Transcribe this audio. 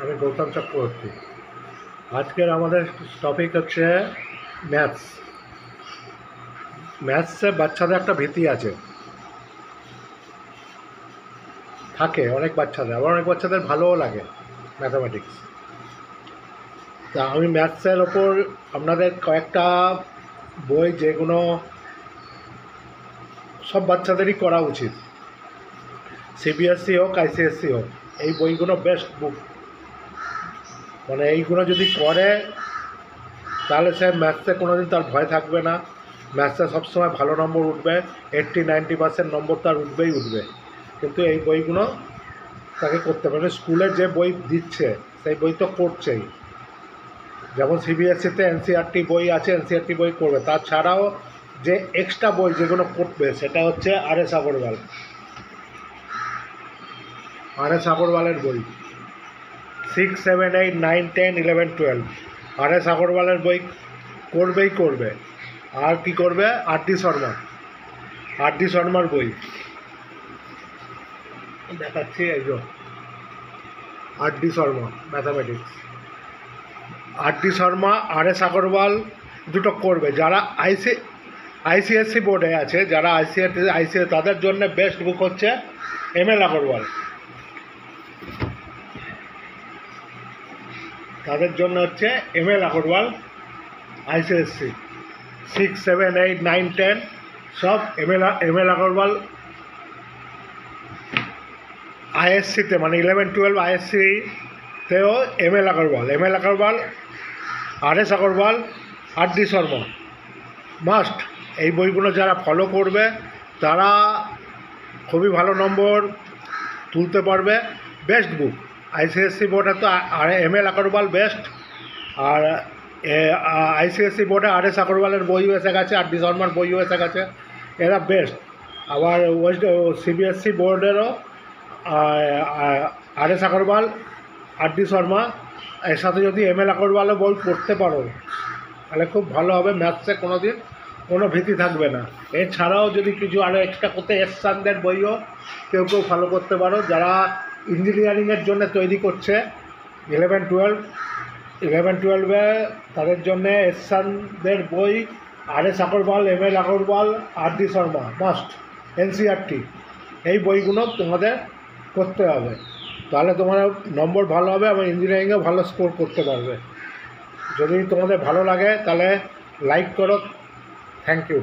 আমি গৌতম চক্রবর্তী। আজকের আমাদের টপিক হচ্ছে ম্যাথস। ম্যাথসে বাচ্চাদের একটা ভীতি আছে, থাকে অনেক বাচ্চাদের, আবার অনেক বাচ্চাদের ভালোও লাগে ম্যাথামেটিক্স। তা আমি ম্যাথসের ওপর আপনাদের কয়েকটা বই, যেগুলো সব বাচ্চাদেরই করা উচিত, সিবিএসসি হোক আইসিএসসি হোক, এই বইগুলো বেস্ট বুক। মানে এইগুলো যদি করে তাহলে সে ম্যাথসে কোনো দিন তার ভয় থাকবে না, ম্যাথসে সবসময় ভালো নম্বর উঠবে, 80-90% নম্বর তার উঠবেই উঠবে। কিন্তু এই বইগুলো তাকে করতে পারে। স্কুলে যে বই দিচ্ছে সেই বই তো করছেই, যেমন সিবিএসসিতে এনসিইআরটি বই আছে, এনসিইআরটি বই করবে। তাছাড়াও যে এক্সট্রা বই যেগুলো করবে সেটা হচ্ছে আর.এস. আগরওয়াল, আর.এস. আগরওয়ালের বই 6, 7, 8, 9, 10, 11, 12 আর.এস. আগরওয়ালের বই করবেই করবে। আর কি করবে, আর.ডি. শর্মার বই দেখাচ্ছি, এই যে R D. Sharma mathematics. R D. Sharma, R S. Agarwal দুটো করবে। যারা আইসিএসসি বোর্ডে আছে, যারা আইসিএসসি তাদের জন্য বেস্ট বুক হচ্ছে এম.এল. আগরওয়াল। তাদের জন্য হচ্ছে এম.এল. আগরওয়াল, আইসিএসসি 6, 7, 8, 9, 10 সব এম.এল. আগরওয়াল। আইএসসিতে মানে 11, 12 আইএসসিতেও M L. Agarwal, R S. Agarwal, R D. Sharma must. এই বইগুলো যারা ফলো করবে তারা খুবই ভালো নম্বর তুলতে পারবে। বেস্ট বুক আইসিএসসি বোর্ডে তো এম.এল. আগরওয়াল বেস্ট, আর আইসিএসসি বোর্ডে আর.এস. আগরওয়ালের বইও এসে গেছে, আর.ডি. শর্মার বইও এসে গেছে, এরা বেস্ট। আবার সিবিএসসি বোর্ডেরও আর.এস. আগরওয়াল, আর.ডি. শর্মা, এর সাথে যদি এম.এল. আগরওয়ালও বই পড়তে পারো তাহলে খুব ভালো হবে। ম্যাথসে কোনো দিন কোনো ভীতি থাকবে না। এছাড়াও যদি কিছু আরও এক্সট্রা করতে এসসানদের বইও কেউ ফলো করতে পারো, যারা ইঞ্জিনিয়ারিংয়ের জন্য তৈরি করছে 11, 12-এ তাদের জন্যে এসসানদের বই R S. Agarwal, M L. Agarwal, R D. Sharma must. NCERT এই বইগুলো তোমাদের করতে হবে, তাহলে তোমার নম্বর ভালো হবে এবং ইঞ্জিনিয়ারিংয়েও ভালো স্কোর করতে পারবে। যদি তোমাদের ভালো লাগে তাহলে লাইক করো। Thank you.